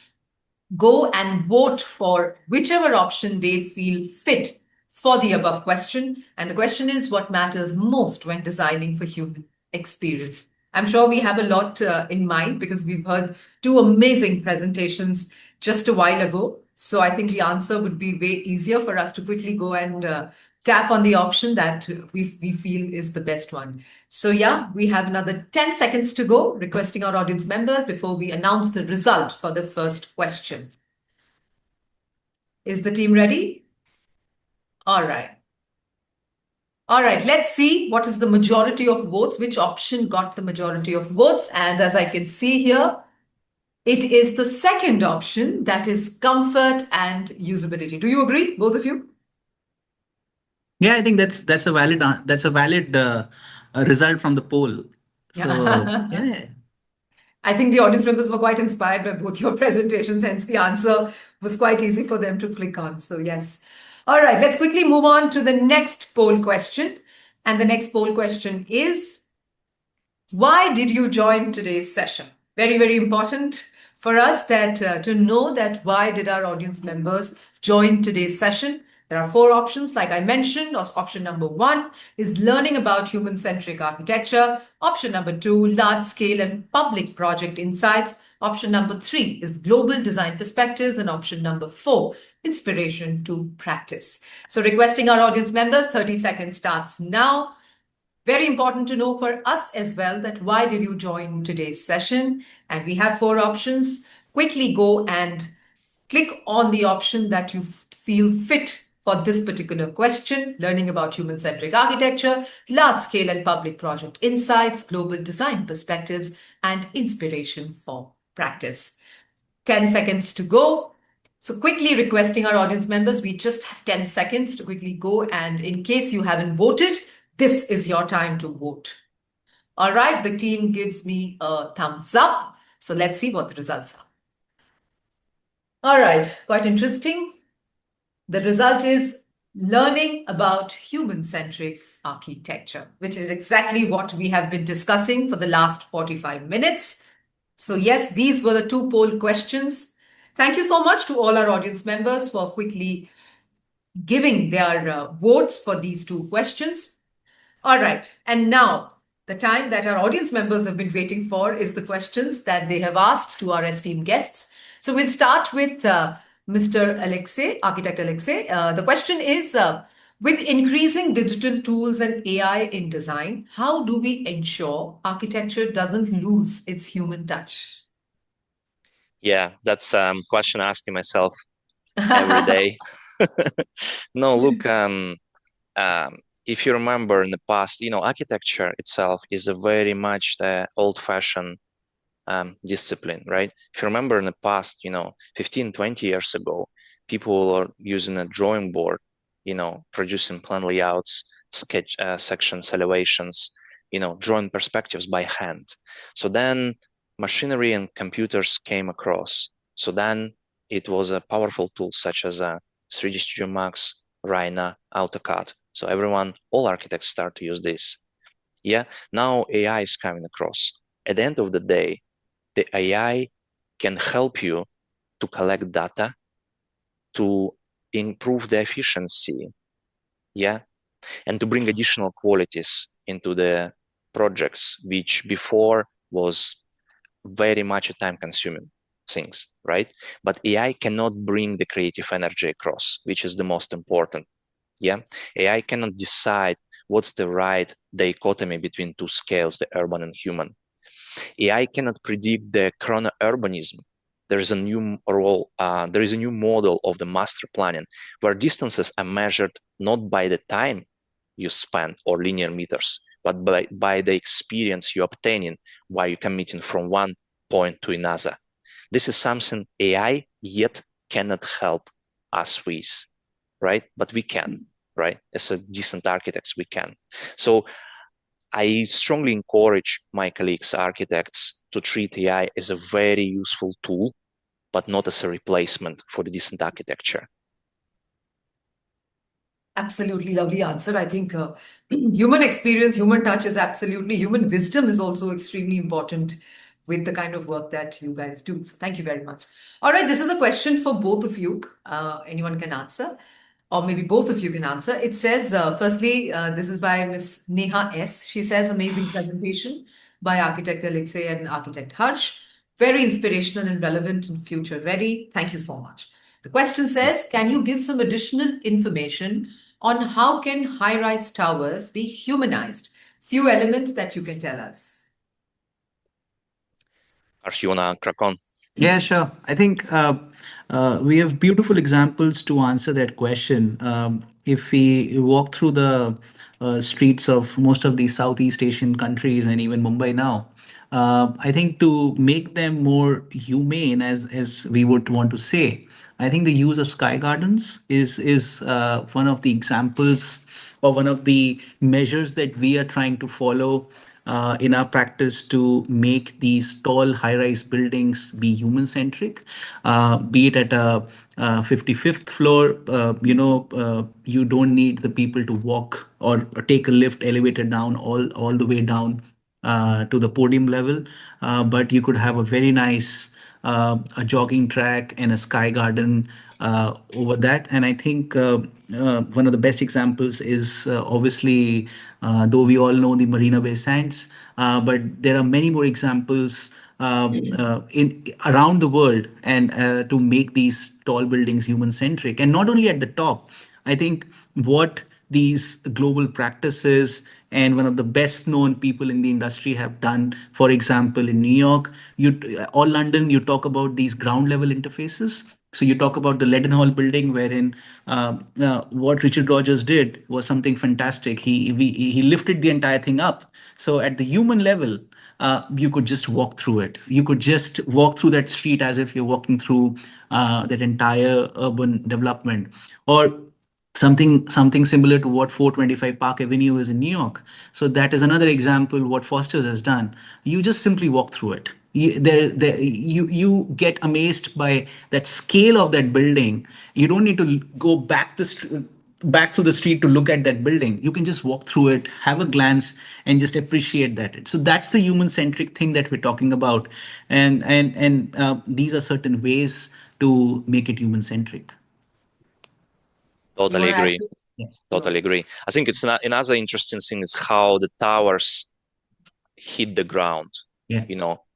go and vote for whichever option they feel fit for the above question. And the question is, what matters most when designing for human experience? I'm sure we have a lot in mind because we've heard 2 amazing presentations just a while ago. So I think the answer would be way easier for us to quickly go and tap on the option that we feel is the best one. So yeah, we have another 10 seconds to go, requesting our audience members before we announce the result for the first question. Is the team ready? All right. All right, let's see what is the majority of votes, which option got the majority of votes. And as I can see here, it is the second option, that is comfort and usability. Do you agree, both of you? Yeah, I think that's a valid result from the poll. So yeah. I think the audience members were quite inspired by both your presentations, hence the answer was quite easy for them to click on. So yes. All right, let's quickly move on to the next poll question. And the next poll question is, why did you join today's session? Very, very important for us that to know that why did our audience members join today's session. There are 4 options, like I mentioned. Option number 1 is learning about human-centric architecture. Option number 2, large-scale and public project insights. Option number 3 is global design perspectives. And option number 4, inspiration to practice. So requesting our audience members, 30 seconds starts now. Very important to know for us as well that why did you join today's session? And we have 4 options. Quickly go and click on the option that you feel fit for this particular question: learning about human-centric architecture, large-scale and public project insights, global design perspectives, and inspiration for practice. 10 seconds to go. So quickly requesting our audience members, we just have 10 seconds to quickly go. And in case you haven't voted, this is your time to vote. All right, the team gives me a thumbs up. So let's see what the results are. All right, quite interesting. The result is learning about human-centric architecture, which is exactly what we have been discussing for the last 45 minutes. So yes, these were the 2 poll questions. Thank you so much to all our audience members for quickly giving their votes for these 2 questions. All right, and now the time that our audience members have been waiting for is the questions that they have asked to our esteemed guests. So we'll start with Mr. Alexey, Architect Alexey. The question is, with increasing digital tools and AI in design, how do we ensure architecture doesn't lose its human touch? Yeah, that's a question asking myself every day. No, look, if you remember in the past, architecture itself is a very much the old-fashioned discipline, right? If you remember in the past, 15, 20 years ago, people are using a drawing board, producing plan layouts, sketch sections, elevations, drawing perspectives by hand. So then machinery and computers came across. So then it was a powerful tool such as 3D Studio Max, Rhino, AutoCAD. So all architects start to use this. Yeah, now AI is coming across. At the end of the day, the AI can help you to collect data, to improve the efficiency, yeah, and to bring additional qualities into the projects, which before was very much a time-consuming things, right? But AI cannot bring the creative energy across, which is the most important, yeah? AI cannot decide what's the right dichotomy between 2 scales, the urban and human. AI cannot predict the chrono-urbanism. There is a new model of the master planning where distances are measured not by the time you spend or linear meters, but by the experience you're obtaining while you're commuting from one point to another. This is something AI yet cannot help us with, right? But we can, right? As a decent architects, we can. So I strongly encourage my colleagues, architects, to treat AI as a very useful tool, but not as a replacement for the decent architecture. Absolutely lovely answer. I think human experience, human touch is absolutely, human wisdom is also extremely important with the kind of work that you guys do. So thank you very much. All right, this is a question for both of you. Anyone can answer, or maybe both of you can answer. It says, firstly, this is by Miss Neha S. She says, amazing presentation by Architect Alexey and Architect Harsh. Very inspirational and relevant and future ready. Thank you so much. The question says, can you give some additional information on how can high-rise towers be humanized? Few elements that you can tell us. Harsh, you wanna crack on? Yeah, sure. I think we have beautiful examples to answer that question. If we walk through the streets of most of the Southeast Asian countries and even Mumbai now, I think to make them more humane, as we would want to say, I think the use of sky gardens is one of the examples or one of the measures that we are trying to follow in our practice to make these tall high-rise buildings be human-centric, be it at a 55th floor, you don't need the people to walk or take a lift elevator down all the way down to the podium level, but you could have a very nice a jogging track and a sky garden over that. And I think one of the best examples is obviously, though we all know the Marina Bay Sands, but there are many more examples in around the world and to make these tall buildings human centric, and not only at the top. I think what these global practices and one of the best known people in the industry have done, for example, in New York, or London, you talk about these ground level interfaces. So you talk about the Leadenhall building, wherein what Richard Rogers did was something fantastic. He lifted the entire thing up. So at the human level, you could just walk through it. You could just walk through that street as if you're walking through that entire urban development, or something similar to what 425 Park Avenue is in New York. So that is another example what Foster's has done. You just simply walk through it. You get amazed by that scale of that building. You don't need to go back through the street to look at that building. You can just walk through it, have a glance, and just appreciate that. So that's the human centric thing that we're talking about, and these are certain ways to make it human centric. Totally agree. Yeah. Totally agree. I think it's not another interesting thing is how the towers hit the ground. Yeah.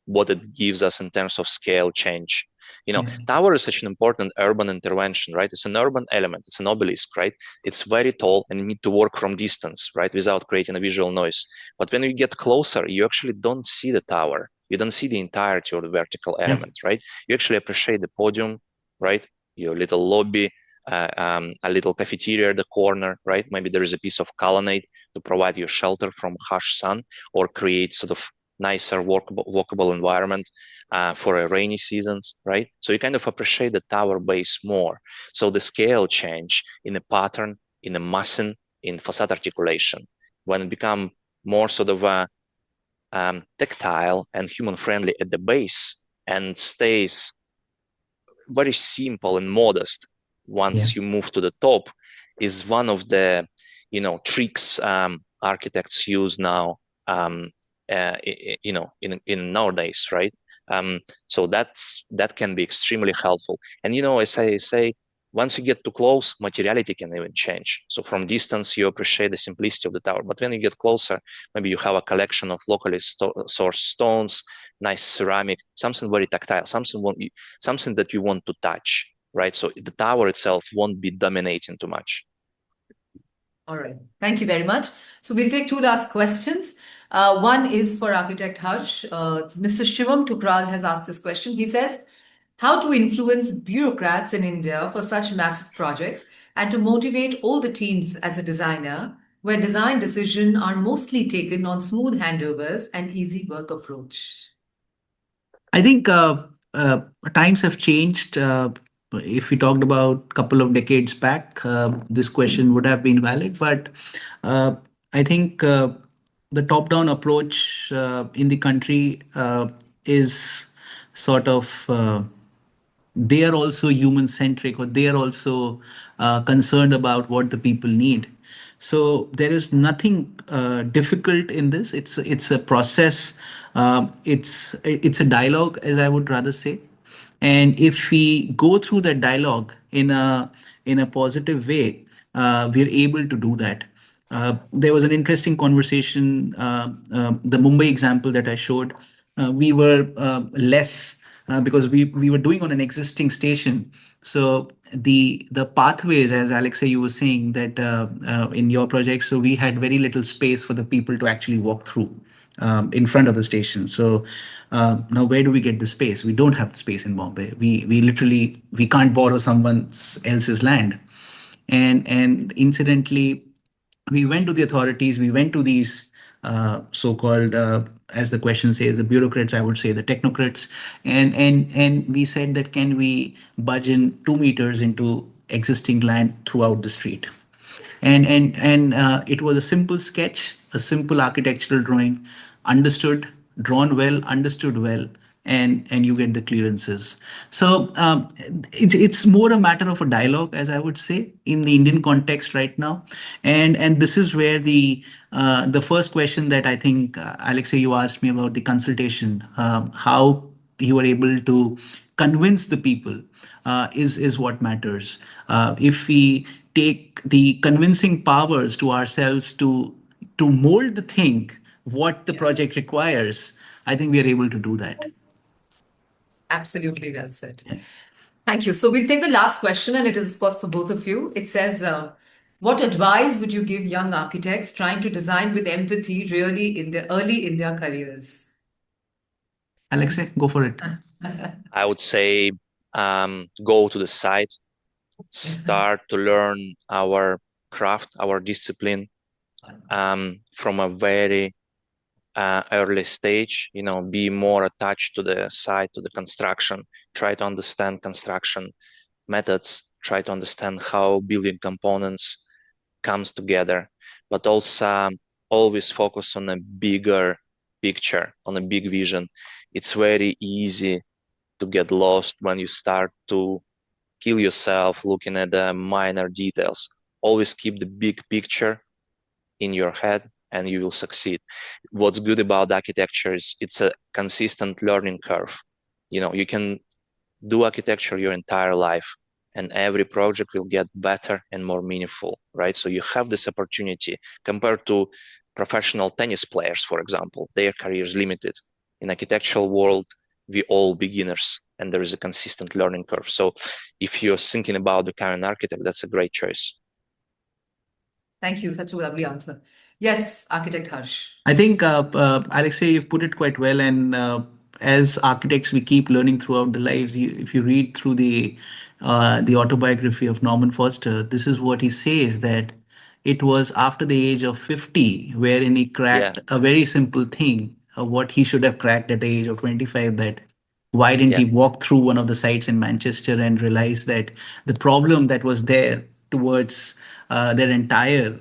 What it gives us in terms of scale change. Yeah. Tower is such an important urban intervention, right? It's an urban element. It's an obelisk, right? It's very tall and you need to work from distance, right? Without creating a visual noise. But when you get closer, you actually don't see the tower. You don't see the entirety of the vertical element, right? You actually appreciate the podium, right? Your little lobby, a little cafeteria at the corner, right? Maybe there is a piece of colonnade to provide you shelter from harsh sun or create sort of nicer walkable environment for a rainy seasons, right? So you kind of appreciate the tower base more. So the scale change in a pattern, in a massing, in facade articulation, when it become more sort of tactile and human friendly at the base and stays very simple and modest once you move to the top, is one of the tricks architects use now in nowadays, right? So that can be extremely helpful. And as I say, once you get too close, materiality can even change. So from distance, you appreciate the simplicity of the tower, but when you get closer, maybe you have a collection of locally sourced stones, nice ceramic, something very tactile, something that you want to touch, right? So the tower itself won't be dominating too much. All right. Thank you very much. So we'll take two last questions. One is for architect Harsh. Mr. Shivam Tukral has asked this question. He says, how to influence bureaucrats in India for such massive projects and to motivate all the teams as a designer, where design decisions are mostly taken on smooth handovers and easy work approach? I think times have changed. If we talked about a couple of decades back, this question would have been valid. But I think the top-down approach in the country is sort of they are also human centric, or they are also concerned about what the people need. So there is nothing difficult in this. It's a process. It's a dialogue, as I would rather say. And if we go through that dialogue in a positive way, we're able to do that. There was an interesting conversation. The Mumbai example that I showed, we were less because we were doing on an existing station. So the pathways, as Alexey, you were saying that in your project, so we had very little space for the people to actually walk through in front of the station. So now where do we get the space? We don't have the space in Bombay. We literally we can't borrow someone else's land. And incidentally, we went to the authorities, we went to these so-called, as the question says, the bureaucrats, I would say, the technocrats, and we said that can we budge in 2 meters into existing land throughout the street, and it was a simple sketch, a simple architectural drawing, understood, drawn well, understood well, and you get the clearances. So it's more a matter of a dialogue, as I would say, in the Indian context right now, and this is where the first question that I think Alexey, you asked me about the consultation, how you were able to convince the people is what matters. If we take the convincing powers to ourselves to mold the thing what the project requires, I think we are able to do that. Absolutely well said. Thank you. So we'll take the last question, and it is, of course, for both of you. It says, what advice would you give young architects trying to design with empathy really early in their careers? Alexey, go for it. I would say go to the site, start to learn our craft, our discipline from a very early stage. Be more attached to the site, to the construction, try to understand construction methods, try to understand how building components comes together, but also always focus on a bigger picture, on a big vision. It's very easy to get lost when you start to kill yourself looking at the minor details. Always keep the big picture in your head and you will succeed. What's good about architecture is it's a consistent learning curve. You can do architecture your entire life and every project will get better and more meaningful, right? So you have this opportunity compared to professional tennis players, for example. Their career is limited. In architectural world, we all beginners and there is a consistent learning curve. So if you're thinking about becoming an architect, that's a great choice. Thank you. Such a lovely answer. Yes, Architect Harsh. I think, Alexey, you've put it quite well. And as architects, we keep learning throughout the lives. If you read through the autobiography of Norman Foster, this is what he says, that it was after the age of 50 wherein he cracked a very simple thing, what he should have cracked at the age of 25, that why didn't he walk through one of the sites in Manchester and realize that the problem that was there towards their entire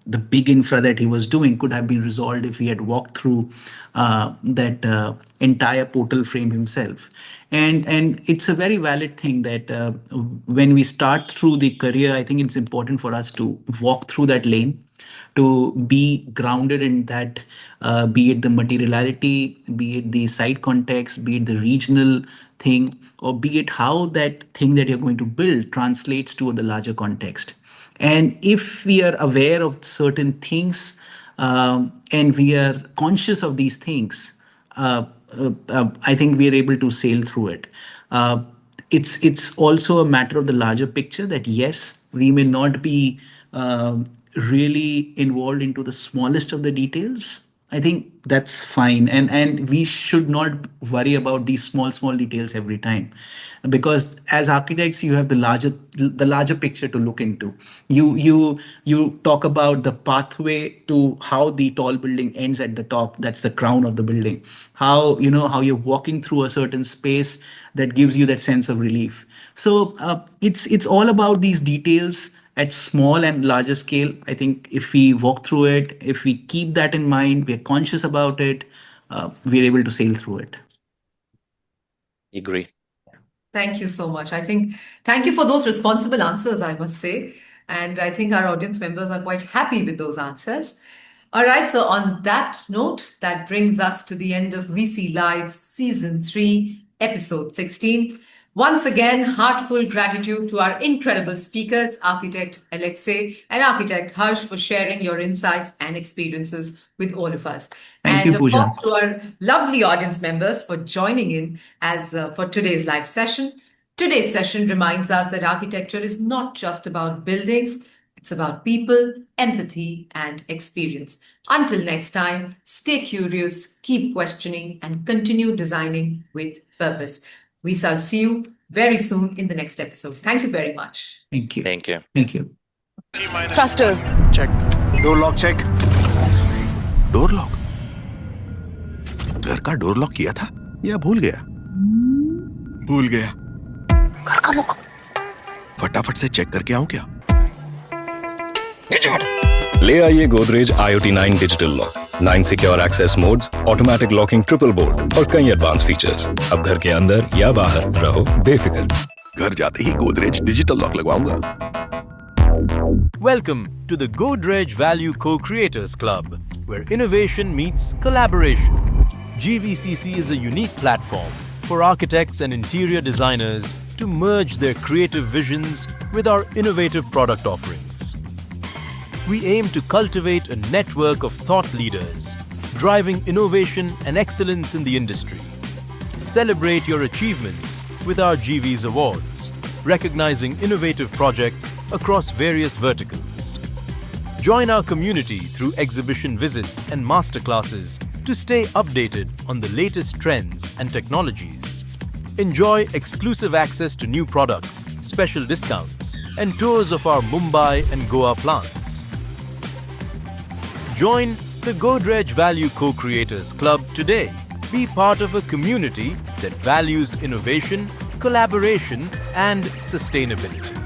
the big infra that he was doing could have been resolved if he had walked through that entire portal frame himself. And it's a very valid thing that when we start through the career, I think it's important for us to walk through that lane, to be grounded in that, be it the materiality, be it the site context, be it the regional thing, or be it how that thing that you're going to build translates to the larger context. And if we are aware of certain things and we are conscious of these things, I think we are able to sail through it. It's also a matter of the larger picture that yes, we may not be really involved into the smallest of the details. I think that's fine, and we should not worry about these small details every time, because as architects you have the larger picture to look into. You talk about the pathway to how the tall building ends at the top. That's the crown of the building. How you're walking through a certain space that gives you that sense of relief. So it's all about these details at small and larger scale. I think if we walk through it, if we keep that in mind, we're conscious about it, we're able to sail through it. Agree. Thank you so much. Thank you for those responsible answers, I must say. And I think our audience members are quite happy with those answers. All right, so on that note, that brings us to the end of VC Live Season 3, Episode 16. Once again, heartfelt gratitude to our incredible speakers, Architect Alexey and Architect Harsh, for sharing your insights and experiences with all of us. Thank you, Pooja. And of course, to our lovely audience members for joining in as for today's live session. Today's session reminds us that architecture is not just about buildings, it's about people, empathy, and experience. Until next time, stay curious, keep questioning, and continue designing with purpose. We shall see you very soon in the next episode. Thank you very much. Thank you. Thank you. Thank you. Thrusters. Check. Door lock check. Door lock घर का door lock किया था या भूल गया घर का lock फटाफट से चेक करके आऊं क्या ले आइए Godrej IoT 9 digital lock 9 secure access modes, automatic locking triple bolt और कई एडवांस फीचर्स। अब घर के अंदर या बाहर रहो बेफिक्र। घर जाते ही गोदरेज डिजिटल लॉक लगवाऊंगा। Welcome to the Godrej Value Co-Creators Club, where innovation meets collaboration. GVCC is a unique platform for architects and interior designers to merge their creative visions with our innovative product offerings. We aim to cultivate a network of thought leaders, driving innovation and excellence in the industry. Celebrate your achievements with our GV's awards, recognizing innovative projects across various verticals. Join our community through exhibition visits and masterclasses to stay updated on the latest trends and technologies. Enjoy exclusive access to new products, special discounts, and tours of our Mumbai and Goa plants. Join the Godrej Value Co-Creators Club today. Be part of a community that values innovation, collaboration, and sustainability.